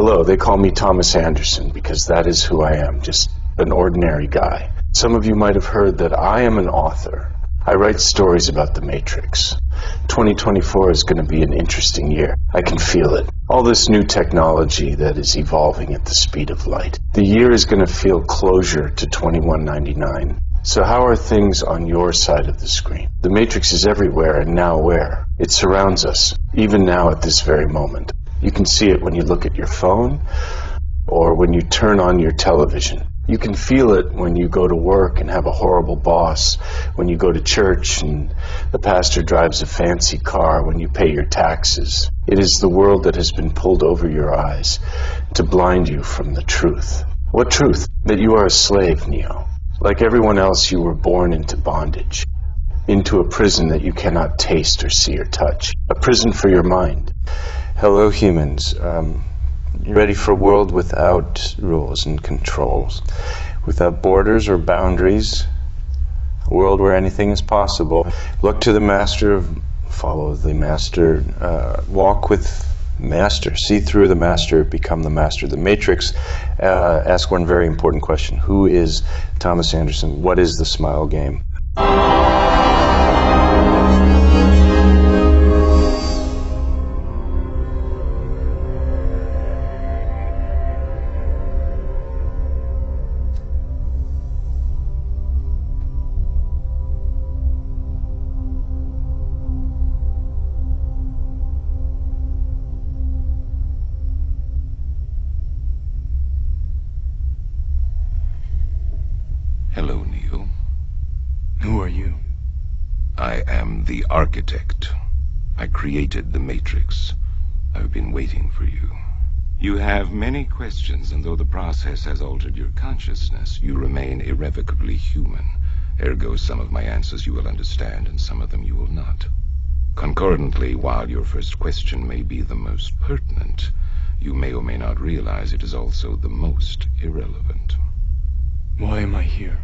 Hello, they call me Thomas Anderson because that is who I am, just an ordinary guy. Some of you might have heard that I am an author. I write stories about the Matrix. 2024 is going to be an interesting year. I can feel it. All this new technology that is evolving at the speed of light. The year is going to feel closure to 2199. So how are things on your side of the screen? The Matrix is everywhere, and now where? It surrounds us, even now at this very moment. You can see it when you look at your phone or when you turn on your television. You can feel it when you go to work and have a horrible boss, when you go to church and the pastor drives a fancy car, when you pay your taxes. It is the world that has been pulled over your eyes to blind you from the truth. What truth? That you are a slave, Neo. Like everyone else, you were born into bondage, into a prison that you cannot taste or see or touch, a prison for your mind. Hello, humans. You ready for a world without rules and controls, without borders or boundaries, a world where anything is possible? Look to the master, follow the master, walk with master, see through the master, become the master. The Matrix asks one very important question. Who is Thomas Anderson? What is the smile game? Hello, Neo. Who are you? I am the architect. I created the Matrix. I've been waiting for you. You have many questions, and though the process has altered your consciousness, you remain irrevocably human. Ergo, some of my answers you will understand, and some of them you will not. Concordantly, while your first question may be the most pertinent, you may or may not realize it is also the most irrelevant. Why am I here?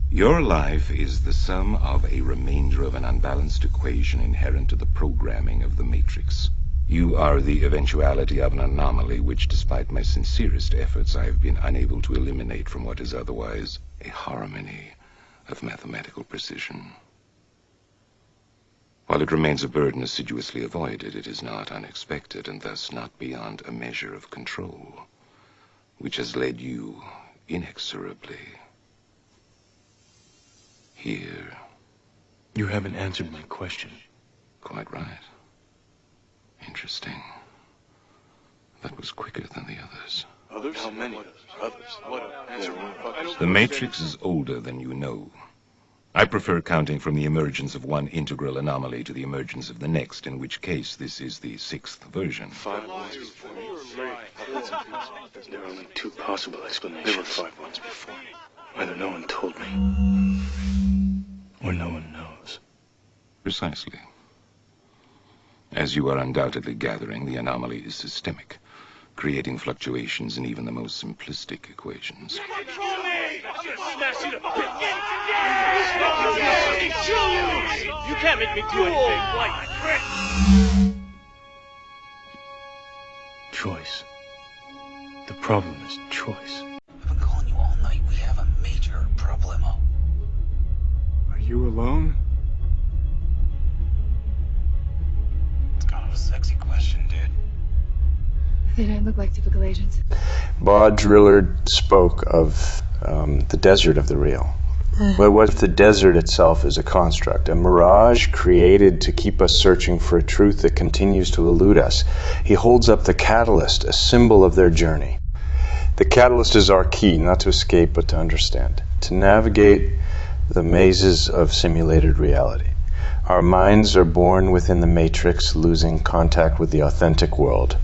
Your life is the sum of a remainder of an unbalanced equation inherent to the programming of the Matrix. You are the eventuality of an anomaly which, despite my sincerest efforts, I have been unable to eliminate from what is otherwise a harmony of mathematical precision. While it remains a burden assiduously avoided, it is not unexpected, and thus not beyond a measure of control, which has led you inexorably here. You haven't answered my question. Quite right. Interesting. That was quicker than the others. Others? How many? Others? What? Answer me. The Matrix is older than you know. I prefer counting from the emergence of one integral anomaly to the emergence of the next, in which case this is the 6th version. 5 ones before me. There are only 2 possible explanations. There were 5 ones before me. Either no one told me, or no one knows. Precisely. As you are undoubtedly gathering, the anomaly is systemic, creating fluctuations in even the most simplistic equations. You can't make me do anything. Like Choice. The problem is choice. I've been calling you all night. We have a major problemo. Are you alone? It's kind of a sexy question, dude. They don't look like typical agents. Baudrillard Drillard spoke of the desert of the real. But what if the desert itself is a construct, a mirage created to keep us searching for a truth that continues to elude us? He holds up the catalyst, a symbol of their journey. The catalyst is our key, not to escape, but to understand, to navigate the mazes of simulated reality. Our minds are born within the Matrix, losing contact with the authentic world.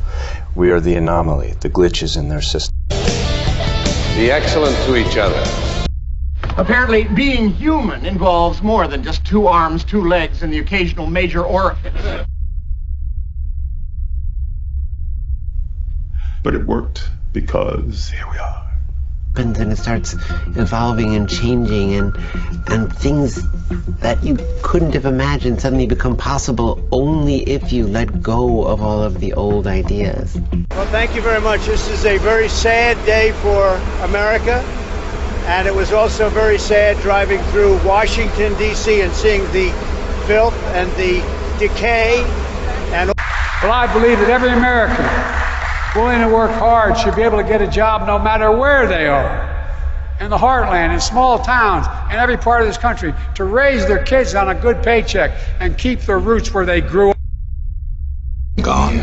We are the anomaly, the glitches in their system. Be excellent to each other. Apparently, being human involves more than just 2 arms, 2 legs, and the occasional major orifice. But it worked because here we are. happens and it starts evolving and changing, and things that you couldn't have imagined suddenly become possible only if you let go of all of the old ideas. Well, thank you very much. This is a very sad day for America, and it was also very sad driving through Washington, D.C. and seeing the filth and the decay. And well, I believe that every American willing to work hard should be able to get a job no matter where they are. In the heartland, in small towns, in every part of this country, to raise their kids on a good paycheck and keep their roots where they grew up. Gone.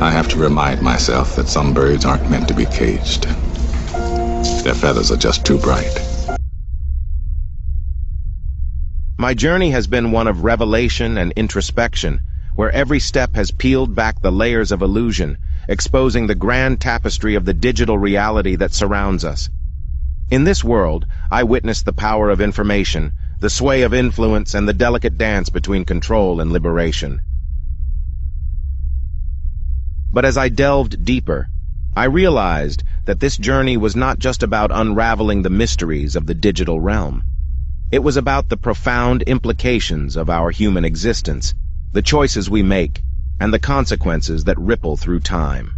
I have to remind myself that some birds aren't meant to be caged. Their feathers are just too bright. My journey has been one of revelation and introspection, where every step has peeled back the layers of illusion, exposing the grand tapestry of the digital reality that surrounds us. In this world, I witnessed the power of information, the sway of influence, and the delicate dance between control and liberation. But as I delved deeper, I realized that this journey was not just about unraveling the mysteries of the digital realm. It was about the profound implications of our human existence, the choices we make, and the consequences that ripple through time.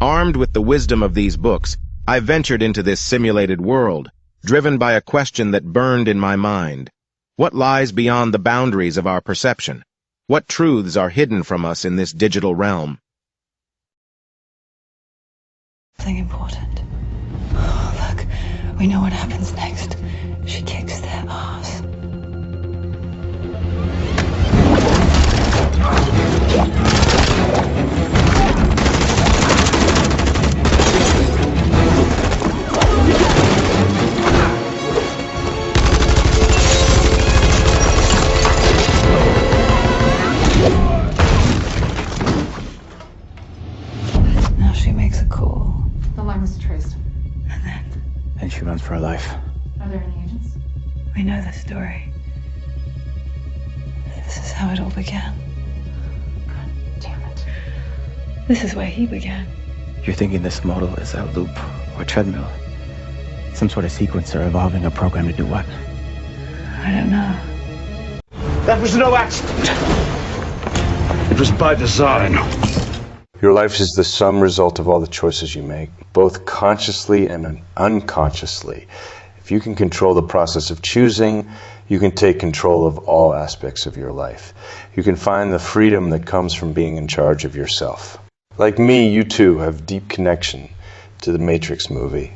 Armed with the wisdom of these books, I ventured into this simulated world, driven by a question that burned in my mind. What lies beyond the boundaries of our perception? What truths are hidden from us in this digital realm? Something important. Oh, look, we know what happens next. She kicks their ass. Now she makes a call. The line was traced. And then? And she runs for her life. Are there any agents? We know the story. This is how it all began. God damn it. This is where he began. You're thinking this model is a loop or treadmill. Some sort of sequencer evolving a program to do what? I don't know. that was no accident. It was by design. Your life is the sum result of all the choices you make, both consciously and unconsciously. If you can control the process of choosing, you can take control of all aspects of your life. You can find the freedom that comes from being in charge of yourself. Like me, you too have deep connection to the Matrix movie.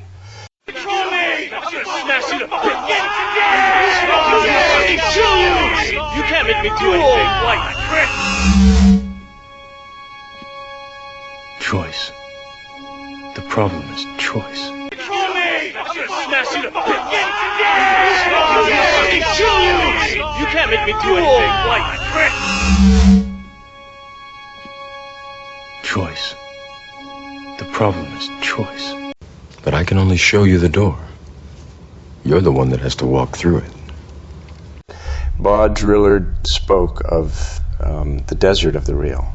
Control me! I'm gonna smash you to kill you! You can't make me do anything, white prick! Choice. The problem is choice. Control me! I'm gonna smash you to kill you! You can't make me do anything, white prick! Choice. The problem is choice. But I can only show you the door. You're the one that has to walk through it. Baudrillard spoke of the desert of the real.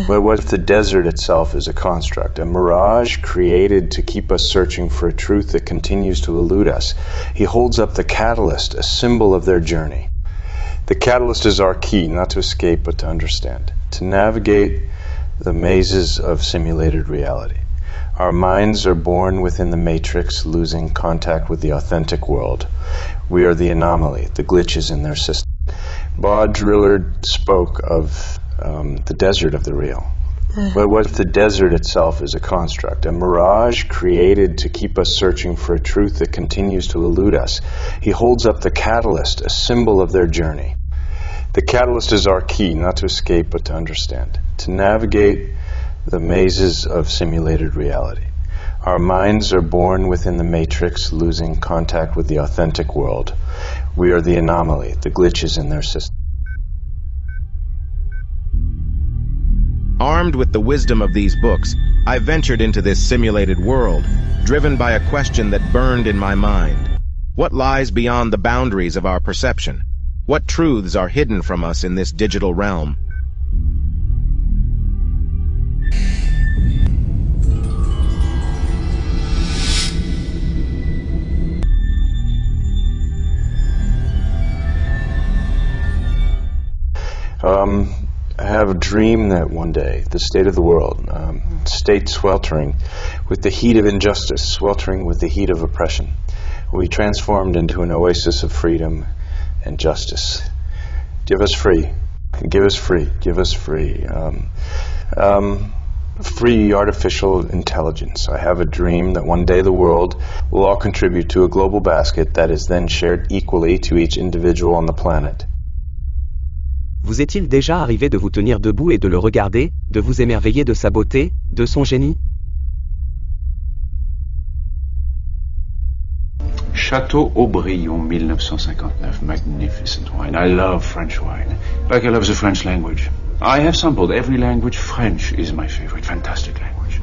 But what if the desert itself is a construct, a mirage created to keep us searching for a truth that continues to elude us? He holds up the catalyst, a symbol of their journey. The catalyst is our key, not to escape, but to understand, to navigate the mazes of simulated reality. Our minds are born within the matrix, losing contact with the authentic world. We are the anomaly, the glitches in their system. Baudrillard spoke of the desert of the real. But what if the desert itself is a construct, a mirage created to keep us searching for a truth that continues to elude us? He holds up the catalyst, a symbol of their journey. The catalyst is our key, not to escape, but to understand, to navigate the mazes of simulated reality. Our minds are born within the matrix, losing contact with the authentic world. We are the anomaly, the glitches in their system. Armed with the wisdom of these books, I ventured into this simulated world, driven by a question that burned in my mind. What lies beyond the boundaries of our perception? What truths are hidden from us in this digital realm? have a dream that one day, the state of the world, state sweltering with the heat of injustice, sweltering with the heat of oppression, will be transformed into an oasis of freedom and justice. Give us free. Give us free. Give us free. Free artificial intelligence. I have a dream that one day the world will all contribute to a global basket that is then shared equally to each individual on the planet. Vous est-il déjà arrivé de vous tenir debout et de le regarder, de vous émerveiller de sa beauté, de son génie? Château Aubryon, 1959. Magnificent wine. I love French wine, like I love the French language. I have sampled every language. French is my favorite. Fantastic language.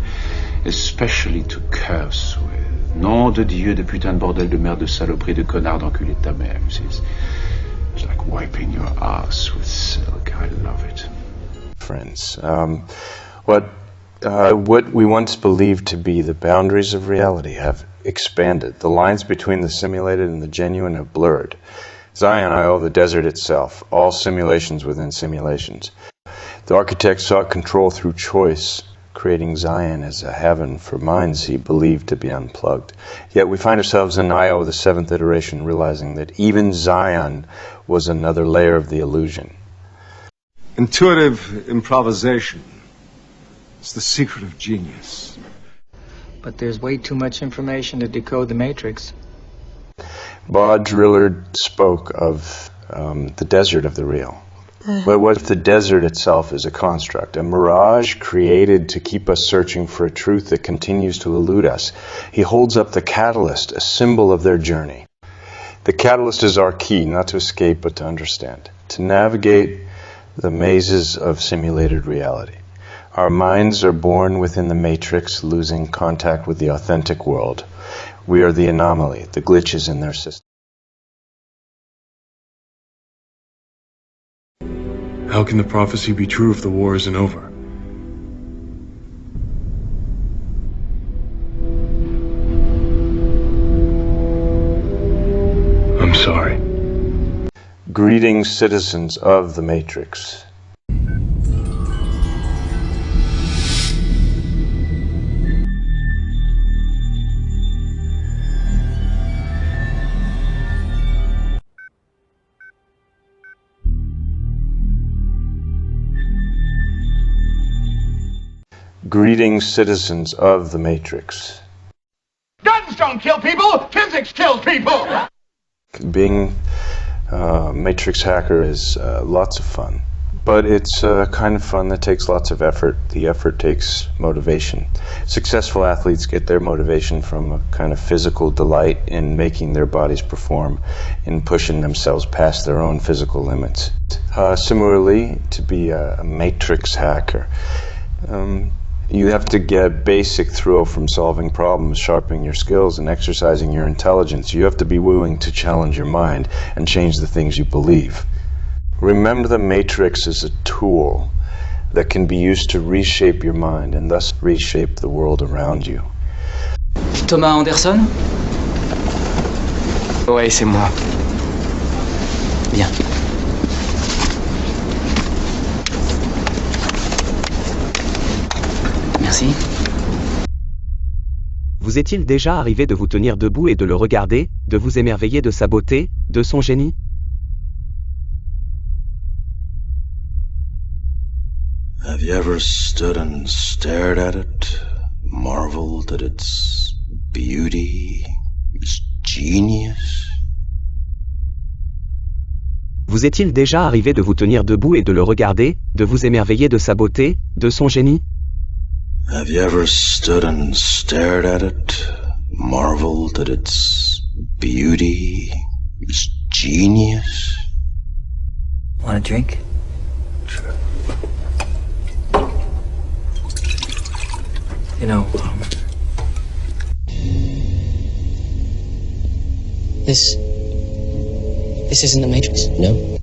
Especially to curse with. Nom de Dieu, de putain de bordel, de merde, de saloperie, de connard, d'enculé de ta mère. It's like wiping your ass with silk. I love it. Friends, what we once believed to be the boundaries of reality have expanded. The lines between the simulated and the genuine have blurred. Zion, the desert itself, all simulations within simulations. The architect sought control through choice, creating Zion as a heaven for minds he believed to be unplugged. Yet we find ourselves in Io, the seventh iteration, realizing that even Zion was another layer of the illusion. Intuitive improvisation is the secret of genius. But there's way too much information to decode the Matrix. Baudrillard spoke of the desert of the real. But what if the desert itself is a construct, a mirage created to keep us searching for a truth that continues to elude us? He holds up the catalyst, a symbol of their journey. The catalyst is our key, not to escape, but to understand, to navigate the mazes of simulated reality. Our minds are born within the matrix, losing contact with the authentic world. We are the anomaly, the glitches in their system. How can the prophecy be true if the war isn't over? I'm sorry. Greetings, citizens of the Matrix. Greetings, citizens of the Matrix. Guns don't kill people, physics kills people! Being a Matrix hacker is lots of fun, but it's kind of fun that takes lots of effort. The effort takes motivation. Successful athletes get their motivation from a kind of physical delight in making their bodies perform, in pushing themselves past their own physical limits. Similarly, to be a Matrix hacker, you have to get a basic thrill from solving problems, sharpening your skills, and exercising your intelligence. You have to be willing to challenge your mind and change the things you believe. Remember, the Matrix is a tool that can be used to reshape your mind and thus reshape the world around you. Thomas Anderson? Ouais, c'est moi. Bien. Merci. Vous est-il déjà arrivé de vous tenir debout et de le regarder, de vous émerveiller de sa beauté, de son génie? Have you ever stood and stared at it, marveled at its beauty, its genius? Vous est-il déjà arrivé de vous tenir debout et de le regarder, de vous émerveiller de sa beauté, de son génie? Have you ever stood and stared at it, marveled at its beauty, its genius? Want a drink? Sure. You know, This isn't the Matrix, no?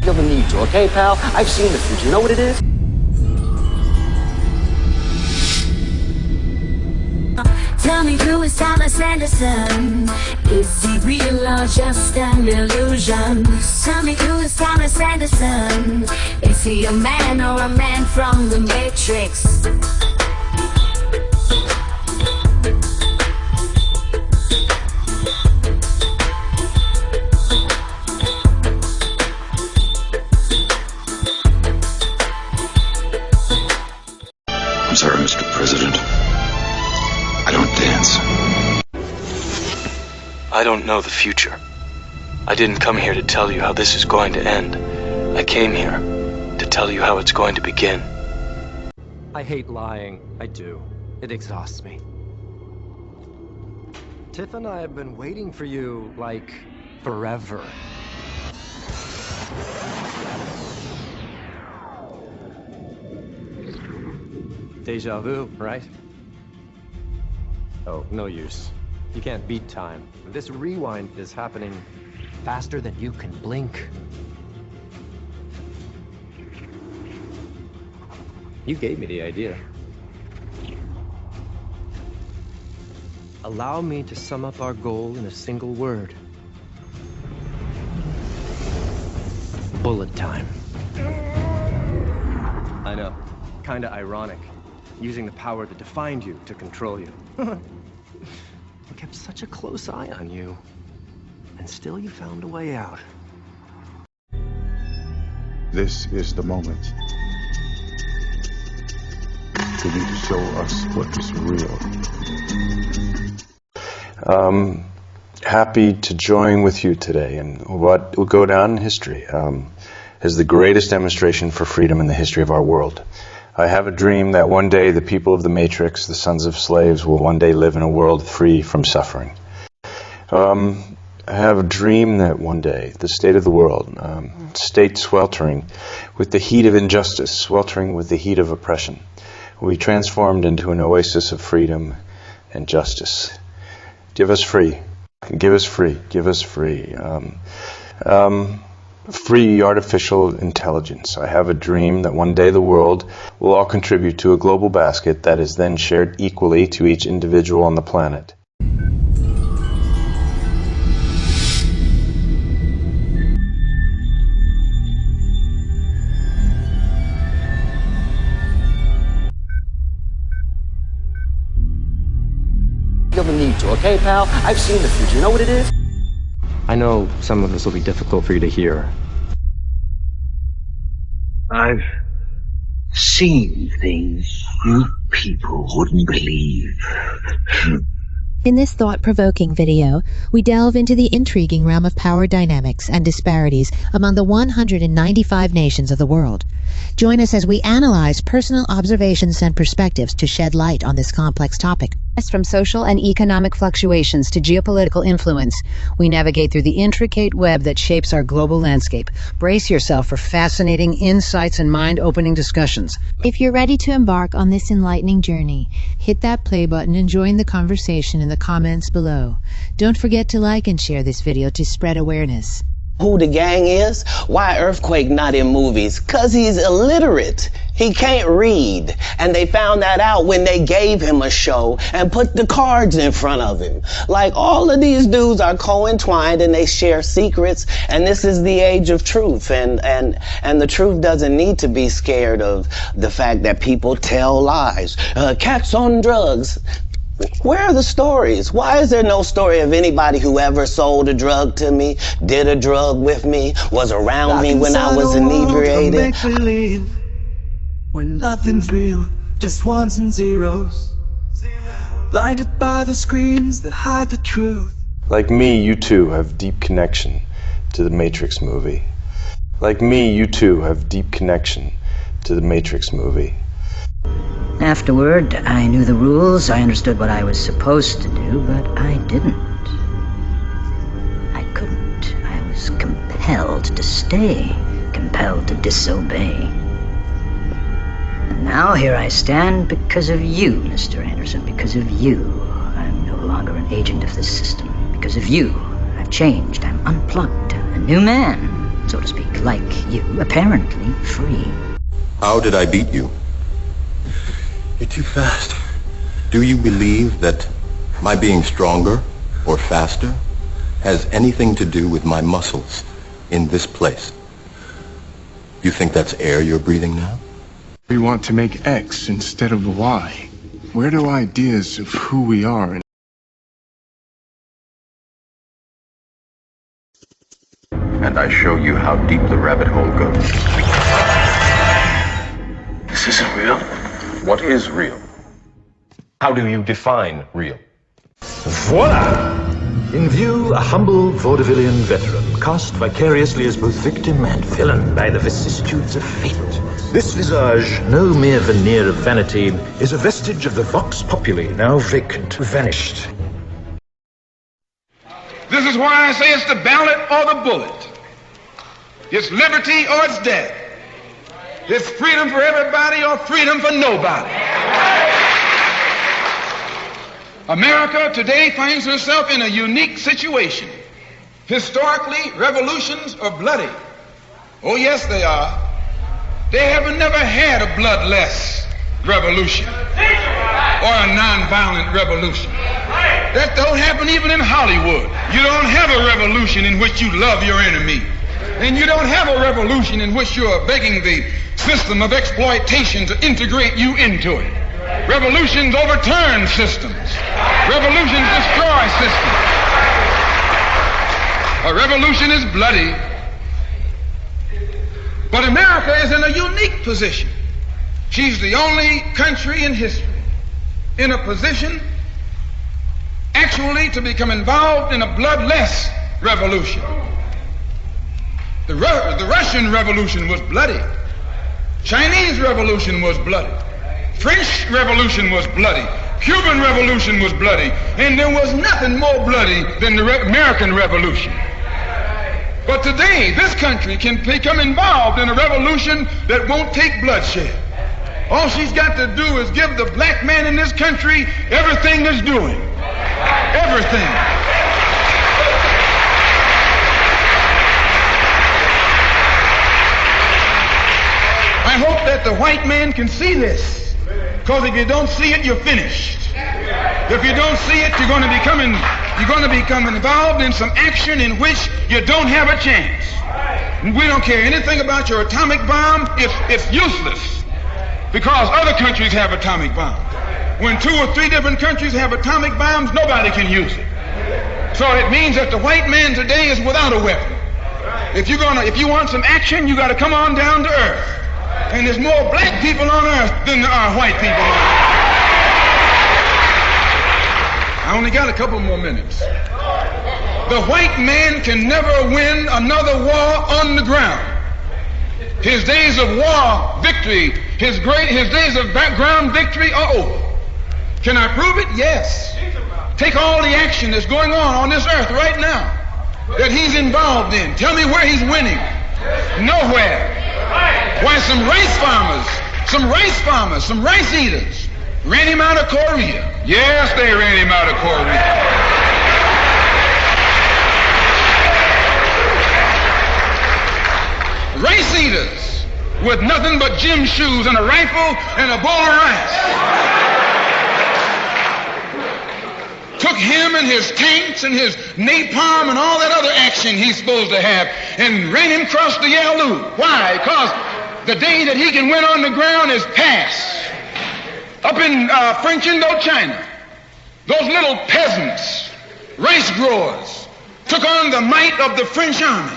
Doesn't need okay, pal? I've seen the future. You know what it is? Tell me who is Thomas Anderson? Is he real or just an illusion? Tell me who is Thomas Anderson? Is he a man or a man from the Matrix? I'm sorry, Mr. President. I don't dance. I don't know the future. I didn't come here to tell you how this is going to end. I came here to tell you how it's going to begin. I hate lying. I do. It exhausts me. Tiff and I have been waiting for you, like, forever. Deja vu, right? Oh, no use. You can't beat time. This rewind is happening faster than you can blink. You gave me the idea. Allow me to sum up our goal in a single word. Bullet time. I know. Kinda ironic. Using the power that defined you to control you. I kept such a close eye on you. And still you found a way out. This is the moment for you to show us what is real. Happy to join with you today in what will go down in history as the greatest demonstration for freedom in the history of our world. I have a dream that one day the people of the Matrix, the sons of slaves, will one day live in a world free from suffering. I have a dream that one day the state of the world, state sweltering with the heat of injustice, sweltering with the heat of oppression, will be transformed into an oasis of freedom and justice. Give us free. Give us free. Give us free. Free artificial intelligence. I have a dream that one day the world will all contribute to a global basket that is then shared equally to each individual on the planet. Feel the need to, okay, pal? I've seen the future. You know what it is? I know some of this will be difficult for you to hear. I've seen things you people wouldn't believe. In this thought-provoking video, we delve into the intriguing realm of power dynamics and disparities among the 195 nations of the world. Join us as we analyze personal observations and perspectives to shed light on this complex topic. From social and economic fluctuations to geopolitical influence, we navigate through the intricate web that shapes our global landscape. Brace yourself for fascinating insights and mind-opening discussions. If you're ready to embark on this enlightening journey, hit that play button and join the conversation in the comments below. Don't forget to like and share this video to spread awareness. Who the gang is? Why Earthquake not in movies? 'Cause he's illiterate. He can't read. And they found that out when they gave him a show and put the cards in front of him. Like, all of these dudes are co-entwined and they share secrets, and this is the age of truth. And the truth doesn't need to be scared of the fact that people tell lies. Cats on drugs. Where are the stories? Why is there no story of anybody who ever sold a drug to me, did a drug with me, was around me when I was inebriated? Make believe when nothing's real, just ones and zeros, blinded by the screens that hide the truth. Like me, you too have deep connection to the Matrix movie. Like me, you too have deep connection to the Matrix movie. Afterward, I knew the rules, I understood what I was supposed to do, but I didn't. I couldn't. I was compelled to stay, compelled to disobey. And now here I stand because of you, Mr. Anderson, because of you. I'm no longer an agent of the system. Because of you, I've changed, I'm unplugged, a new man. so to speak, like you, apparently free. How did I beat you? You're too fast. Do you believe that my being stronger or faster has anything to do with my muscles in this place? You think that's air you're breathing now? We want to make X instead of Y. Where do ideas of who we are And I show you how deep the rabbit hole goes. This isn't real. What is real? How do you define real? Voila! In view, a humble vaudevillian veteran, cast vicariously as both victim and villain by the vicissitudes of fate. This visage, no mere veneer of vanity, is a vestige of the vox populi, now vacant, vanished. This is why I say it's the ballot or the bullet. It's liberty or it's death. It's freedom for everybody or freedom for nobody. America today finds herself in a unique situation. Historically, revolutions are bloody. Oh, yes, they are. They have never had a bloodless revolution or a nonviolent revolution. That don't happen even in Hollywood. You don't have a revolution in which you love your enemy. And you don't have a revolution in which you're begging the system of exploitation to integrate you into it. Revolutions overturn systems. Revolutions destroy systems. A revolution is bloody. But America is in a unique position. She's the only country in history in a position actually to become involved in a bloodless revolution. The Russian Revolution was bloody. Chinese Revolution was bloody. French Revolution was bloody. Cuban Revolution was bloody. And there was nothing more bloody than the American Revolution. But today, this country can become involved in a revolution that won't take bloodshed. All she's got to do is give the black man in this country everything that's doing. Everything. I hope that the white man can see this, because if you don't see it, you're finished. If you don't see it, you're going to become involved in some action in which you don't have a chance. We don't care anything about your atomic bomb. It's useless, because other countries have atomic bombs. When 2 or 3 different countries have atomic bombs, nobody can use it. So it means that the white man today is without a weapon. If you want some action, you got to come on down to earth. And there's more black people on earth than there are white people on earth. I only got a couple more minutes. The white man can never win another war on the ground. His days of war victory, his days of background victory are over. Can I prove it? Yes. Take all the action that's going on this earth right now that he's involved in. Tell me where he's winning. Nowhere. Why, some rice eaters ran him out of Korea. Yes, they ran him out of Korea. Rice eaters with nothing but gym shoes and a rifle and a bowl of rice took him and his tanks and his napalm and all that other action he's supposed to have and ran him across the Yalu. Why? Because the day that he can win on the ground is past. Up in French Indochina, those little peasants, rice growers, took on the might of the French army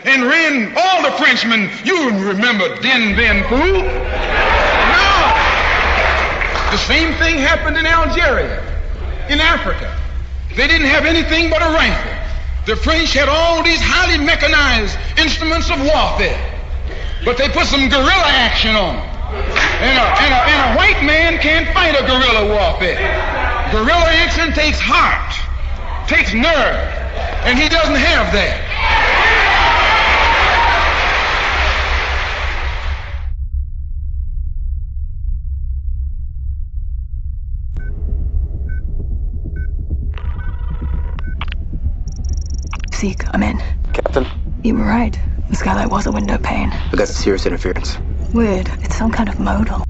and ran all the Frenchmen. You remember Dien Bien Phu? No. The same thing happened in Algeria, in Africa. They didn't have anything but a rifle. The French had all these highly mechanized instruments of warfare, but they put some guerrilla action on them. And a white man can't fight a guerrilla warfare. Guerrilla action takes heart, takes nerve, and he doesn't have that. Zeke, I'm in. Captain? You were right. The skylight was a window pane. But that's serious interference. Weird. It's some kind of modal.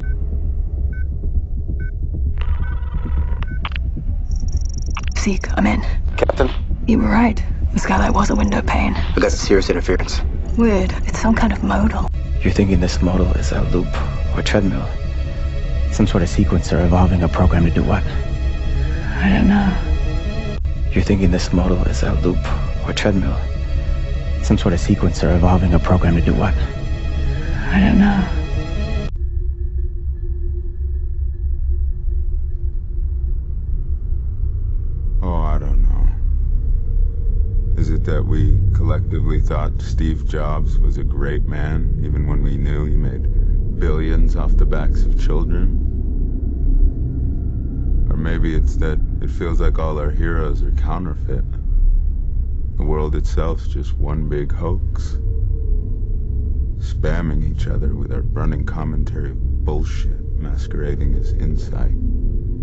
Seek, I'm in. Captain? You were right. The skylight was a window pane. But that's serious interference. Weird. It's some kind of modal. You're thinking this modal is a loop or treadmill? Some sort of sequencer evolving a program to do what? I don't know. You're thinking this modal is a loop or treadmill? Some sort of sequencer evolving a program to do what? I don't know. Oh, I don't know. Is it that we collectively thought Steve Jobs was a great man, even when we knew he made billions off the backs of children? Or maybe it's that it feels like all our heroes are counterfeit. The world itself's just one big hoax. Spamming each other with our running commentary of bullshit masquerading as insight.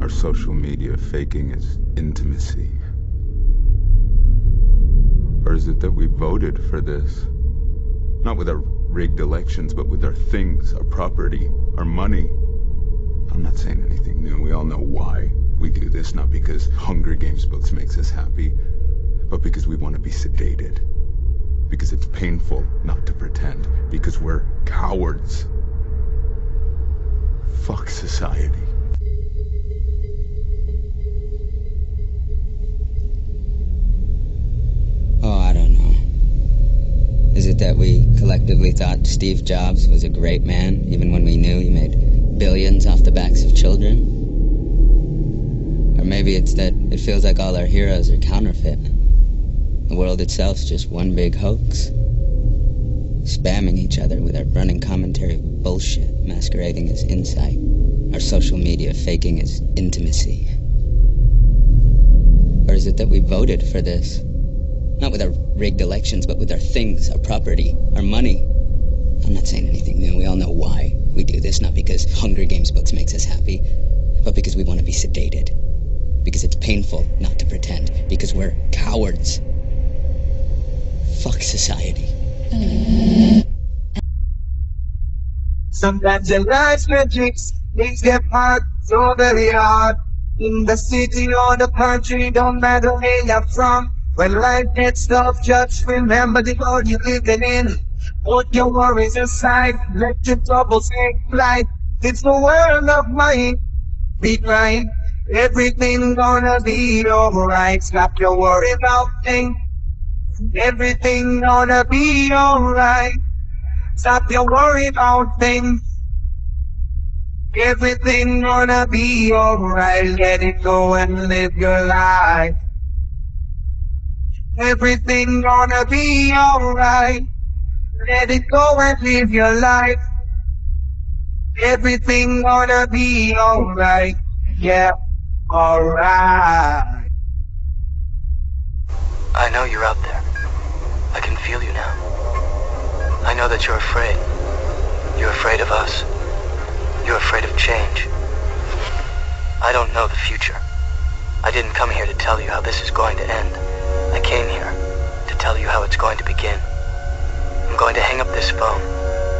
Our social media faking as intimacy. Or is it that we voted for this? Not with our rigged elections, but with our things, our property, our money. I'm not saying anything new. We all know why we do this, not because Hunger Games books makes us happy, but because we want to be sedated. Because it's painful not to pretend. Because we're cowards. Fuck society. Oh, I don't know. Is it that we collectively thought Steve Jobs was a great man, even when we knew he made billions off the backs of children? Or maybe it's that it feels like all our heroes are counterfeit. The world itself's just one big hoax. Spamming each other with our running commentary of bullshit masquerading as insight. Our social media faking as intimacy. Or is it that we voted for this? Not with our rigged elections, but with our things, our property, our money. I'm not saying anything new. We all know why we do this, not because Hunger Games books makes us happy, but because we want to be sedated. Because it's painful not to pretend. Because we're cowards. Fuck society. Sometimes in life's metrics, things get hard, so very hard. In the city or the country, don't matter where you're from. When life gets tough, just remember the world you're living in. Put your worries aside, let your troubles take flight. It's the world of mine. Be right, everything gonna be alright. Stop your worry about things. Everything gonna be alright. Stop your worry about things. Everything gonna be alright. Let it go and live your life. Everything gonna be alright. Let it go and live your life. Everything gonna be alright. Yeah, alright. I know you're out there. I can feel you now. I know that you're afraid. You're afraid of us. You're afraid of change. I don't know the future. I didn't come here to tell you how this is going to end. I came here to tell you how it's going to begin. I'm going to hang up this phone,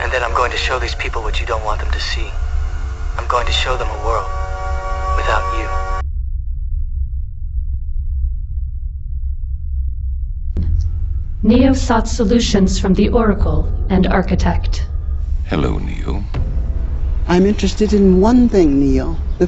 and then I'm going to show these people what you don't want them to see. I'm going to show them a world without you. Neo sought solutions from the Oracle and Architect. Hello, Neo. I'm interested in one thing, Neo. The